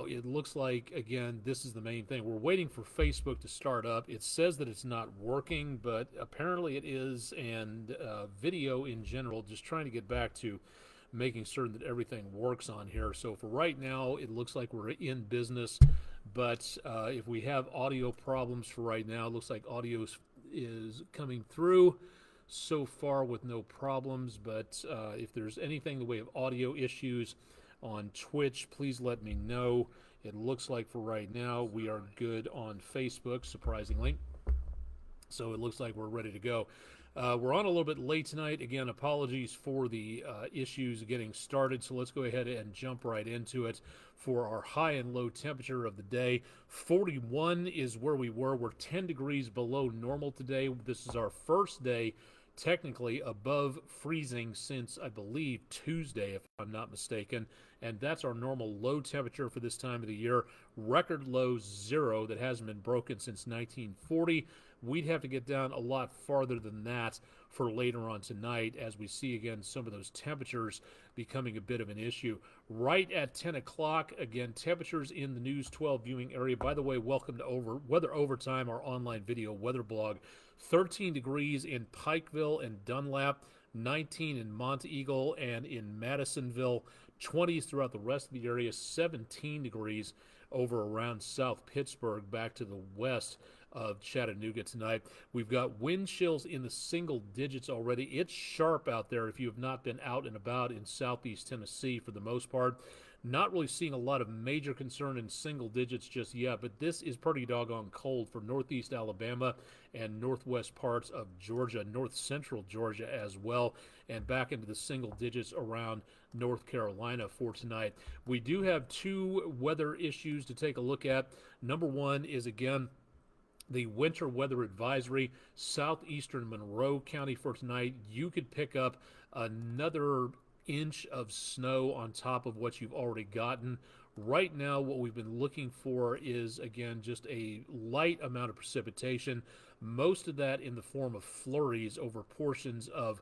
it looks like, again, this is the main thing. We're waiting for Facebook to start up. It says that it's not working, but apparently it is, and video in general, just trying to get back to making certain that everything works on here. So for right now, it looks like we're in business, but if we have audio problems for right now, it looks like audio is coming through so far with no problems, but if there's anything in the way of audio issues on Twitch, please let me know. It looks like for right now we are good on Facebook, surprisingly. So it looks like we're ready to go. We're on a little bit late tonight. Again, apologies for the issues getting started. So let's go ahead and jump right into it for our high and low temperature of the day. 41 is where we were. We're 10 degrees below normal today. This is our first day technically above freezing since, I believe, Tuesday, if I'm not mistaken. And that's our normal low temperature for this time of the year. Record low 0 that hasn't been broken since 1940. We'd have to get down a lot farther than that for later on tonight, as we see again some of those temperatures becoming a bit of an issue. Right at 10 o'clock, again, temperatures in the News 12 viewing area. By the way, welcome to Weather Overtime, our online video weather blog. 13 degrees in Pikeville and Dunlap, 19 in Monteagle and in Madisonville, 20s throughout the rest of the area, 17 degrees over around South Pittsburgh, back to the west of Chattanooga tonight. We've got wind chills in the single digits already. It's sharp out there if you have not been out and about in southeast Tennessee for the most part. Not really seeing a lot of major concern in single digits just yet, but this is pretty doggone cold for northeast Alabama and northwest parts of Georgia, north central Georgia as well, and back into the single digits around North Carolina for tonight. We do have two weather issues to take a look at. Number one is, again, the winter weather advisory, southeastern Monroe County for tonight. You could pick up another inch of snow on top of what you've already gotten. Right now, what we've been looking for is, again, just a light amount of precipitation, most of that in the form of flurries over portions of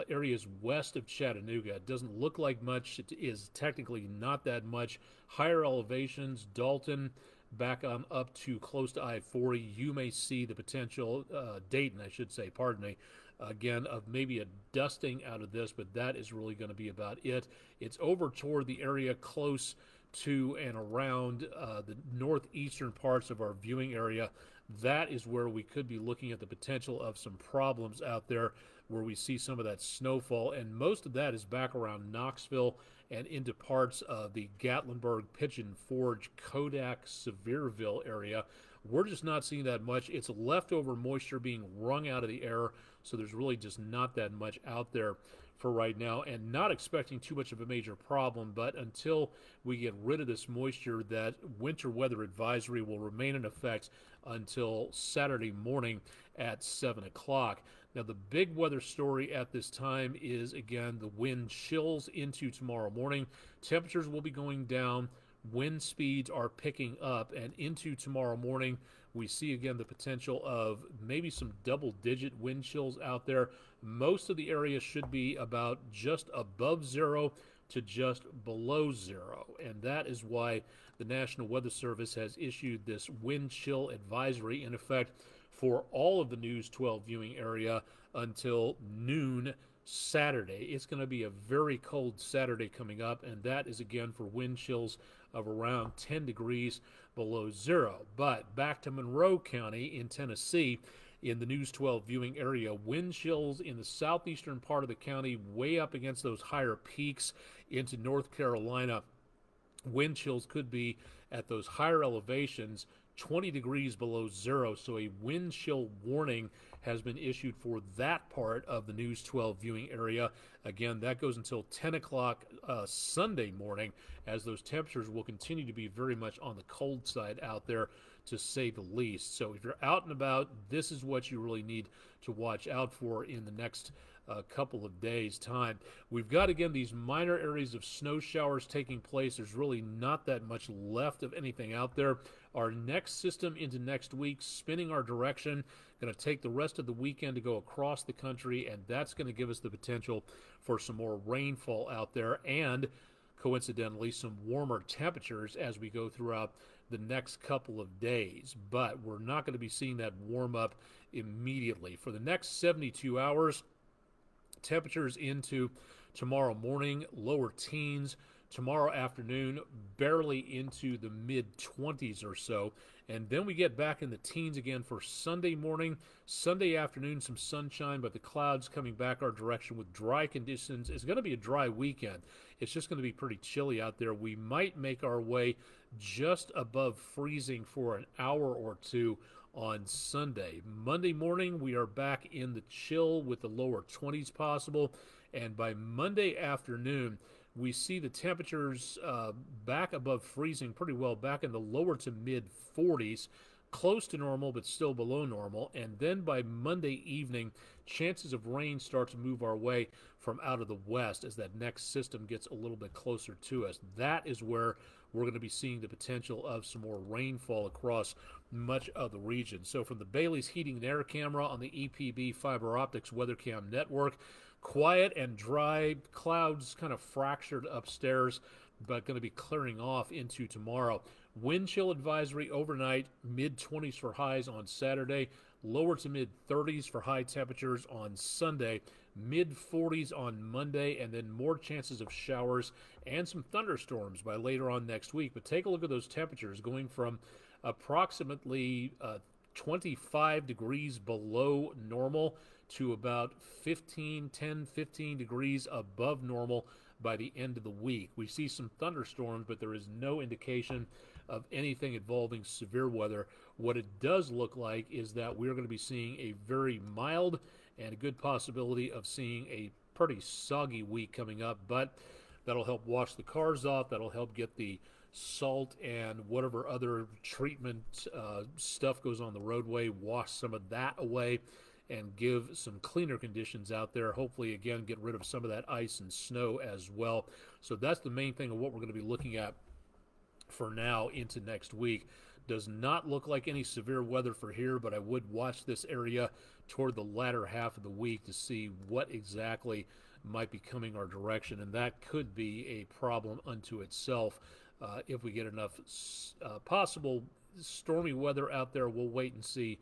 areas west of Chattanooga. It doesn't look like much. It is technically not that much. Higher elevations, Dalton, back on up to close to I-40, you may see the potential, Dayton, I should say, pardon me, again, of maybe a dusting out of this, but that is really going to be about it. It's over toward the area close to and around the northeastern parts of our viewing area. That is where we could be looking at the potential of some problems out there, where we see some of that snowfall, and most of that is back around Knoxville and into parts of the Gatlinburg, Pigeon Forge, Kodak, Sevierville area. We're just not seeing that much. It's leftover moisture being wrung out of the air, so there's really just not that much out there for right now, and not expecting too much of a major problem. But until we get rid of this moisture, that winter weather advisory will remain in effect until Saturday morning at 7 o'clock. Now, the big weather story at this time is, again, the wind chills into tomorrow morning. Temperatures will be going down. Wind speeds are picking up, and into tomorrow morning, we see again the potential of maybe some double-digit wind chills out there. Most of the area should be about just above 0 to just below 0, and that is why the National Weather Service has issued this wind chill advisory in effect for all of the News 12 viewing area until noon Saturday. It's going to be a very cold Saturday coming up, and that is again for wind chills of around 10 degrees below 0. But back to Monroe County in Tennessee, in the News 12 viewing area, wind chills in the southeastern part of the county, way up against those higher peaks into North Carolina. Wind chills could be at those higher elevations 20 degrees below 0, so a wind chill warning has been issued for that part of the News 12 viewing area. Again, that goes until 10 o'clock Sunday morning, as those temperatures will continue to be very much on the cold side out there, to say the least. So if you're out and about, this is what you really need to watch out for in the next couple of days' time. We've got, again, these minor areas of snow showers taking place. There's really not that much left of anything out there. Our next system into next week, spinning our direction, going to take the rest of the weekend to go across the country, and that's going to give us the potential for some more rainfall out there. And coincidentally, some warmer temperatures as we go throughout the next couple of days. But we're not going to be seeing that warm up immediately. For the next 72 hours, temperatures into tomorrow morning, lower teens. Tomorrow afternoon, barely into the mid-20s or so. And then we get back in the teens again for Sunday morning. Sunday afternoon, some sunshine, but the clouds coming back our direction with dry conditions. It's going to be a dry weekend. It's just going to be pretty chilly out there. We might make our way just above freezing for an hour or two on Sunday. Monday morning, we are back in the chill with the lower 20s possible. And by Monday afternoon, we see the temperatures back above freezing pretty well, back in the lower to mid 40s, close to normal but still below normal. And then by Monday evening, chances of rain start to move our way from out of the west as that next system gets a little bit closer to us. That is where we're going to be seeing the potential of some more rainfall across much of the region. So from the Bailey's Heating and Air Camera on the EPB Fiber Optics WeatherCam network, quiet and dry, clouds kind of fractured upstairs, but going to be clearing off into tomorrow. Wind chill advisory overnight, mid-20s for highs on Saturday, lower to mid-30s for high temperatures on Sunday, mid-40s on Monday, and then more chances of showers and some thunderstorms by later on next week. But take a look at those temperatures going from approximately 25 degrees below normal to about 10, 15 degrees above normal by the end of the week. We see some thunderstorms, but there is no indication of anything involving severe weather. What it does look like is that we're going to be seeing a very mild and a good possibility of seeing a pretty soggy week coming up, but that'll help wash the cars off. That'll help get the salt and whatever other treatment stuff goes on the roadway, wash some of that away and give some cleaner conditions out there. Hopefully, again, get rid of some of that ice and snow as well. So that's the main thing of what we're going to be looking at for now into next week. Does not look like any severe weather for here, but I would watch this area toward the latter half of the week to see what exactly might be coming our direction, and that could be a problem unto itself. If we get enough possible stormy weather out there, we'll wait and see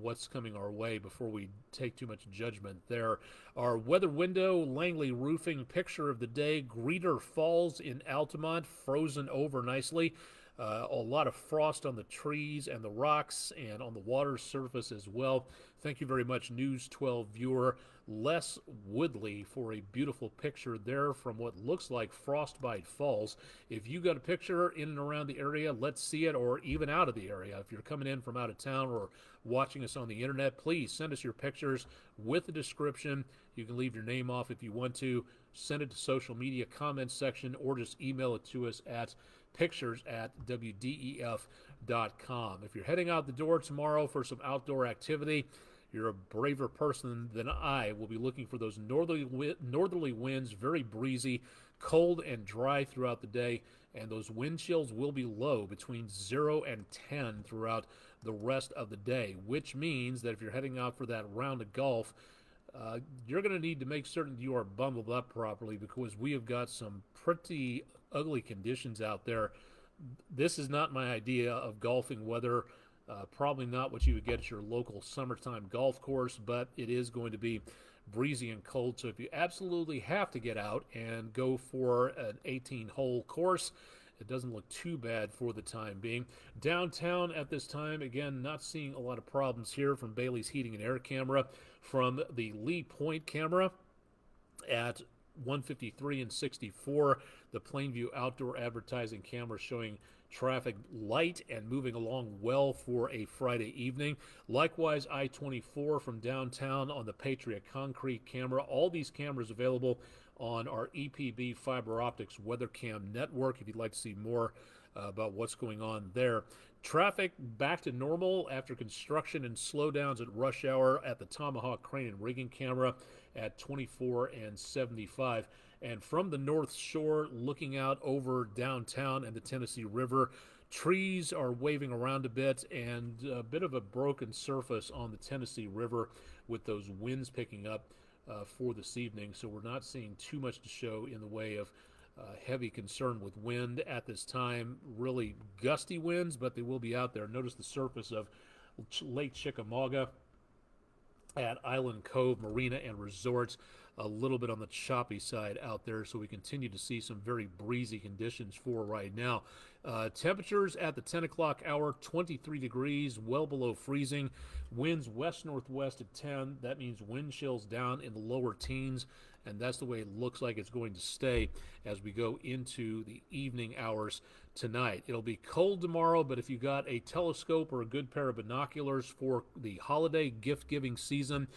what's coming our way before we take too much judgment there. Our weather window, Langley Roofing, picture of the day, Greeter Falls in Altamont, frozen over nicely. A lot of frost on the trees and the rocks and on the water surface as well. Thank you very much, News 12 viewer Les Woodley, for a beautiful picture there from what looks like Frostbite Falls. If you got a picture in and around the area, let's see it, or even out of the area. If you're coming in from out of town or watching us on the internet, please send us your pictures with the description. You can leave your name off if you want to. Send it to social media comments section or just email it to us at pictures@wdef.com. If you're heading out the door tomorrow for some outdoor activity, you're a braver person than I. We'll be looking for those northerly winds, very breezy, cold and dry throughout the day, and those wind chills will be low, between 0 and 10 throughout the rest of the day, which means that if you're heading out for that round of golf, you're going to need to make certain you are bundled up properly, because we have got some pretty ugly conditions out there. This is not my idea of golfing weather. Probably not what you would get at your local summertime golf course, but it is going to be breezy and cold. So if you absolutely have to get out and go for an 18-hole course, it doesn't look too bad for the time being. Downtown at this time, again, not seeing a lot of problems here from Bailey's Heating and Air Camera. From the Lee Point camera at 153 and 64, the Plainview Outdoor Advertising camera showing traffic light and moving along well for a Friday evening. Likewise, I-24 from downtown on the Patriot Concrete camera. All these cameras available on our EPB Fiber Optics WeatherCam network if you'd like to see more about what's going on there. Traffic back to normal after construction and slowdowns at rush hour at the Tomahawk Crane and Rigging camera at 24 and 75. And from the North Shore, looking out over downtown and the Tennessee River, trees are waving around a bit, and a bit of a broken surface on the Tennessee River with those winds picking up for this evening. So we're not seeing too much to show in the way of heavy concern with wind at this time. Really gusty winds, but they will be out there. Notice the surface of Lake Chickamauga at Island Cove Marina and Resorts, a little bit on the choppy side out there, so we continue to see some very breezy conditions for right now. Temperatures at the 10 o'clock hour, 23 degrees, well below freezing. Winds west-northwest at 10. That means wind chills down in the lower teens, and that's the way it looks like it's going to stay as we go into the evening hours tonight. It'll be cold tomorrow, but if you got a telescope or a good pair of binoculars for the holiday gift-giving season,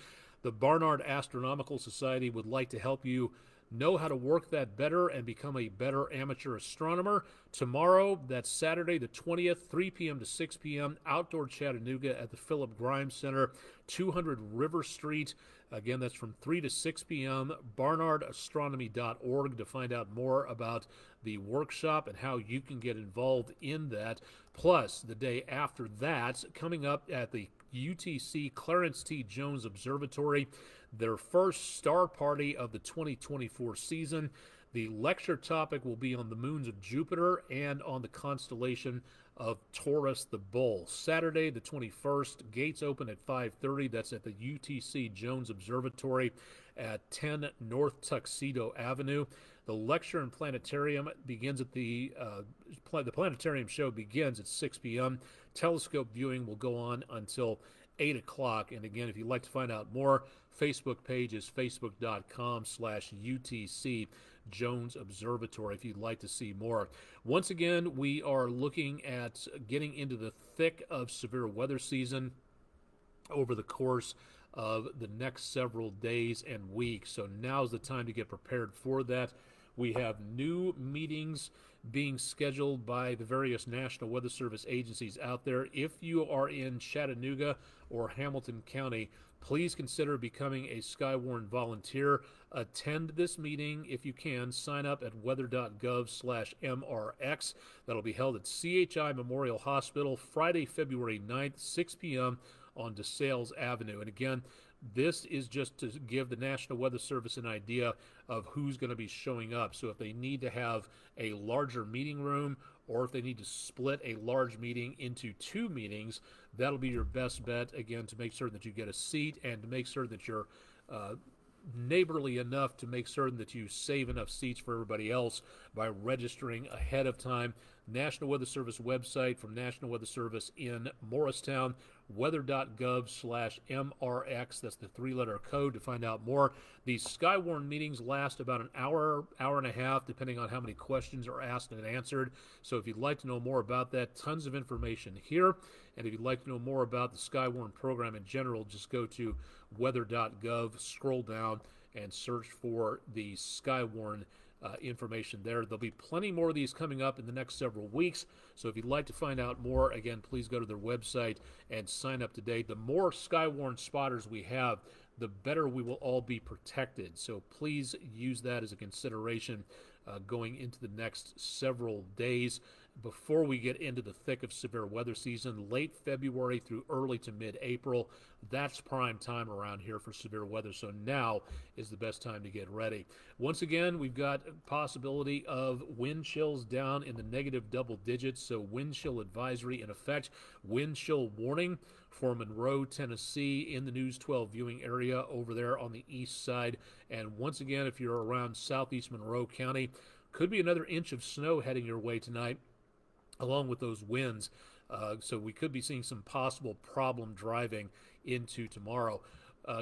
the Barnard Astronomical Society would like to help you know how to work that better and become a better amateur astronomer. Tomorrow, that's Saturday the 20th, 3 p.m. to 6 p.m., outdoor Chattanooga at the Philip Grimes Center, 200 River Street. Again, that's from 3 to 6 p.m., barnardastronomy.org to find out more about the workshop and how you can get involved in that. Plus, the day after that, coming up at the UTC Clarence T. Jones Observatory, their first star party of the 2024 season. The lecture topic will be on the moons of Jupiter and on the constellation of Taurus the Bull. Saturday the 21st, gates open at 5:30. That's at the UTC Jones Observatory at 10 North Tuxedo Avenue. The lecture and planetarium begins at the planetarium show begins at 6 p.m. Telescope viewing will go on until 8 o'clock. And again, if you'd like to find out more, Facebook page is facebook.com/UTC Jones Observatory if you'd like to see more. Once again, we are looking at getting into the thick of severe weather season over the course of the next several days and weeks. So now's the time to get prepared for that. We have new meetings being scheduled by the various National Weather Service agencies out there. If you are in Chattanooga or Hamilton County, please consider becoming a Skywarn volunteer. Attend this meeting if you can. Sign up at weather.gov/MRX. That'll be held at CHI Memorial Hospital Friday, February 9th, 6 p.m. on DeSales Avenue. And again, this is just to give the National Weather Service an idea of who's going to be showing up. So if they need to have a larger meeting room, or if they need to split a large meeting into two meetings, that'll be your best bet, again, to make certain that you get a seat and to make certain that you're neighborly enough to make certain that you save enough seats for everybody else by registering ahead of time. National Weather Service website from National Weather Service in Morristown, weather.gov/MRX. That's the three-letter code to find out more. These Skywarn meetings last about an hour, hour and a half, depending on how many questions are asked and answered. So if you'd like to know more about that, tons of information here. And if you'd like to know more about the Skywarn program in general, just go to weather.gov, scroll down, and search for the Skywarn information there. There'll be plenty more of these coming up in the next several weeks. So if you'd like to find out more, again, please go to their website and sign up today. The more Skywarn spotters we have, the better we will all be protected. So please use that as a consideration going into the next several days before we get into the thick of severe weather season, late February through early to mid-April. That's prime time around here for severe weather, so now is the best time to get ready. Once again, we've got a possibility of wind chills down in the negative double digits, so wind chill advisory in effect, wind chill warning for Monroe, Tennessee, in the News 12 viewing area over there on the east side. And once again, if you're around southeast Monroe County, could be another inch of snow heading your way tonight, along with those winds. So we could be seeing some possible problem driving into tomorrow.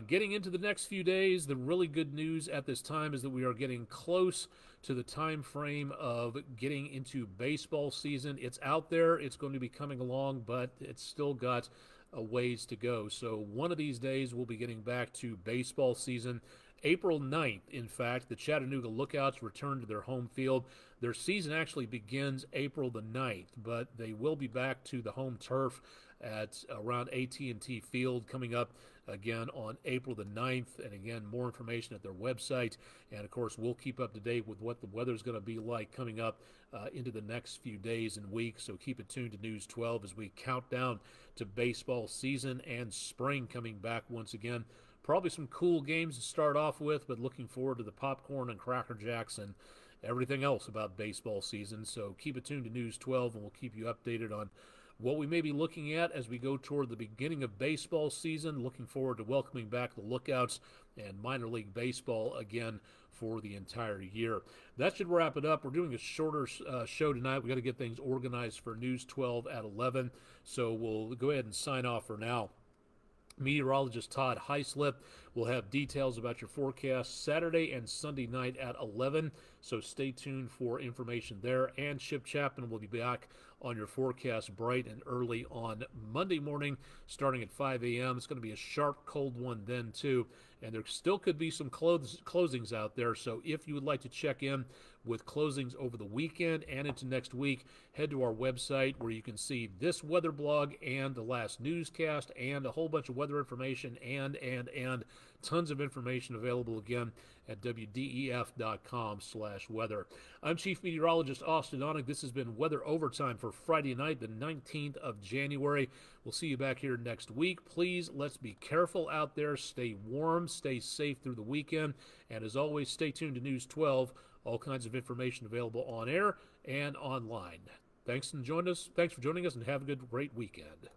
Getting into the next few days, the really good news at this time is that we are getting close to the time frame of getting into baseball season. It's out there. It's going to be coming along, but it's still got a ways to go. So one of these days we'll be getting back to baseball season. April 9th, in fact, the Chattanooga Lookouts return to their home field. Their season actually begins April the 9th, but they will be back to the home turf at around AT&T Field coming up again on April the 9th. And again, more information at their website. And of course, we'll keep up to date with what the weather's going to be like coming up into the next few days and weeks. So keep it tuned to News 12 as we count down to baseball season and spring coming back once again. Probably some cool games to start off with, but looking forward to the popcorn and Cracker Jacks and everything else about baseball season. So keep it tuned to News 12, and we'll keep you updated on what we may be looking at as we go toward the beginning of baseball season. Looking forward to welcoming back the Lookouts and minor league baseball again for the entire year. That should wrap it up. We're doing a shorter show tonight. We got to get things organized for News 12 at 11, so we'll go ahead and sign off for now. Meteorologist Todd Heislip will have details about your forecast Saturday and Sunday night at 11, so stay tuned for information there. And Chip Chapman will be back on your forecast bright and early on Monday morning, starting at 5 a.m. It's going to be a sharp, cold one then, too, and there still could be some closings out there, so if you would like to check in with closings over the weekend and into next week, head to our website where you can see this weather blog and the last newscast and a whole bunch of weather information and tons of information available again at wdef.com/weather. I'm Chief Meteorologist Austen Onek. This has been Weather Overtime for Friday night, the 19th of January. We'll see you back here next week. Please, let's be careful out there. Stay warm, stay safe through the weekend, and as always, stay tuned to News 12. All kinds of information available on air and online. Thanks for joining us, and have a great weekend.